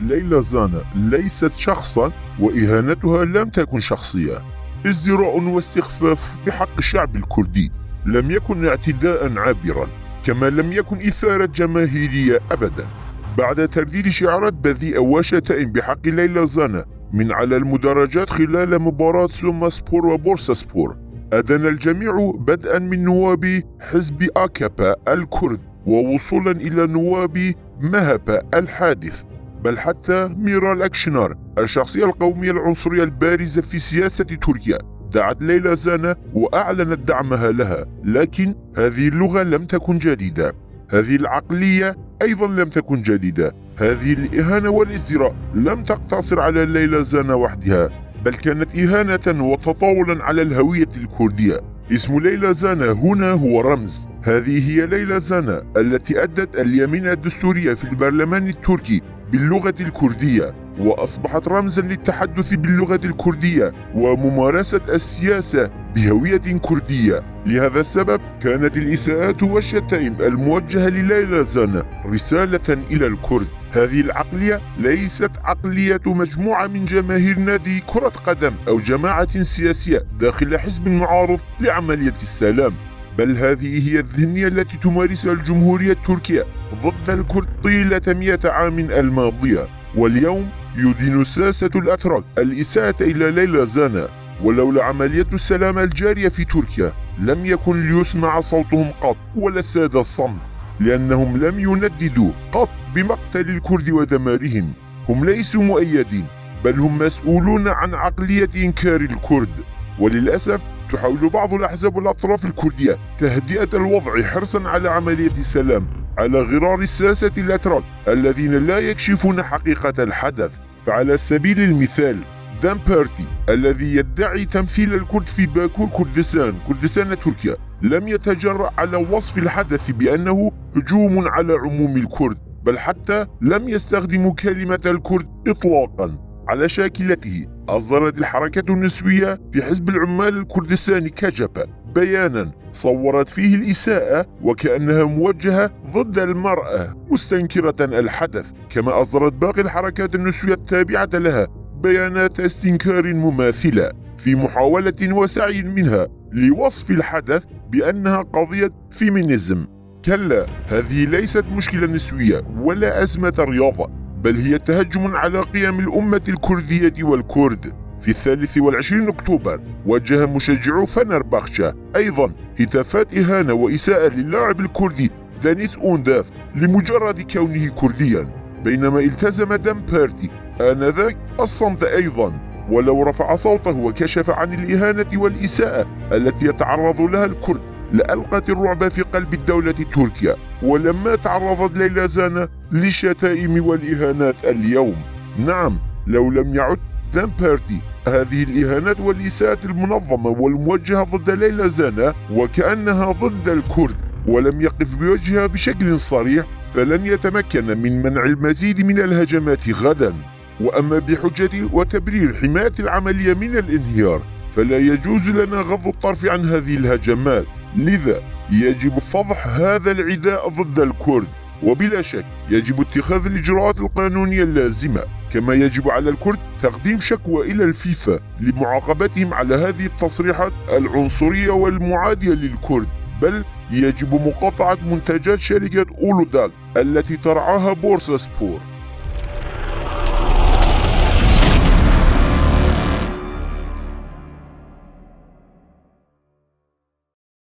ليلى زانا ليست شخصا، وإهانتها لم تكن شخصية. ازدراء واستخفاف بحق الشعب الكردي، لم يكن اعتداء عابرا، كما لم يكن إثارة جماهيرية أبدا. بعد ترديد شعارات بذيئة وشتائم بحق ليلى زانا من على المدرجات خلال مباراة سوماسبور وبورساسبور، أدان الجميع بدءا من نواب حزب آكابا الكرد ووصولا إلى نواب مهبة الحادث، بل حتى ميرال أكشنار الشخصية القومية العنصرية البارزة في سياسة تركيا دعت ليلى زانا وأعلنت دعمها لها. لكن هذه اللغة لم تكن جديدة، هذه العقلية أيضا لم تكن جديدة. هذه الإهانة والازدراء لم تقتصر على ليلى زانا وحدها، بل كانت إهانة وتطاولا على الهوية الكردية. اسم ليلى زانا هنا هو رمز. هذه هي ليلى زانا التي أدت اليمين الدستورية في البرلمان التركي باللغة الكردية، وأصبحت رمزا للتحدث باللغة الكردية وممارسة السياسة بهوية كردية. لهذا السبب كانت الإساءات والشتائم الموجهة لليلى زانا رسالة إلى الكرد. هذه العقلية ليست عقلية مجموعة من جماهير نادي كرة قدم أو جماعة سياسية داخل حزب معارض لعملية السلام، بل هذه هي الذهنية التي تمارسها الجمهورية التركية ضد الكرد طيلة 100 عام الماضية. واليوم يدين ساسة الأتراك الإساءة إلى ليلى زانا، ولولا عملية السلام الجارية في تركيا لم يكن ليسمع صوتهم قط ولا ساد الصمت، لأنهم لم ينددوا قط بمقتل الكرد ودمارهم. هم ليسوا مؤيدين، بل هم مسؤولون عن عقلية إنكار الكرد. وللأسف تحاول بعض الأحزاب والأطراف الكردية تهدئة الوضع حرصا على عملية السلام على غرار الساسة الأتراك الذين لا يكشفون حقيقة الحدث. فعلى سبيل المثال دام بارتي الذي يدعي تمثيل الكرد في باكو كردستان تركيا لم يتجرأ على وصف الحدث بأنه هجوم على عموم الكرد، بل حتى لم يستخدم كلمة الكرد إطلاقا. على شاكلته أصدرت الحركة النسوية في حزب العمال الكردستاني كجبة بيانا صورت فيه الإساءة وكأنها موجهة ضد المرأة مستنكرة الحدث، كما أصدرت باقي الحركات النسوية التابعة لها بيانات استنكار مماثلة في محاولة وسعي منها لوصف الحدث بأنها قضية فيمينيزم. كلا، هذه ليست مشكلة نسوية ولا أزمة رياضة، بل هي تهجم على قيم الأمة الكردية والكرد. في 23 أكتوبر وجه مشجعو فنربخشة أيضا هتافات إهانة وإساءة للاعب الكردي دانيس أونداف لمجرد كونه كرديا، بينما التزم دام بارتي آنذاك الصمت أيضا، ولو رفع صوته وكشف عن الإهانة والإساءة التي يتعرض لها الكرد لألقت الرعب في قلب الدولة تركيا. ولما تعرضت ليلى زانا للشتائم والإهانات اليوم، نعم، لو لم يعد دام بارتي هذه الإهانات والإساءات المنظمة والموجهة ضد ليلى زانا وكأنها ضد الكرد ولم يقف بوجهها بشكل صريح، فلن يتمكن من منع المزيد من الهجمات غدا. وأما بحجة وتبرير حماية العملية من الانهيار، فلا يجوز لنا غض الطرف عن هذه الهجمات. لذا يجب فضح هذا العداء ضد الكرد، وبلا شك يجب اتخاذ الإجراءات القانونية اللازمة. كما يجب على الكرد تقديم شكوى إلى الفيفا لمعاقبتهم على هذه التصريحات العنصرية والمعادية للكرد، بل يجب مقاطعة منتجات شركة أولودال التي ترعاها بورساسبور.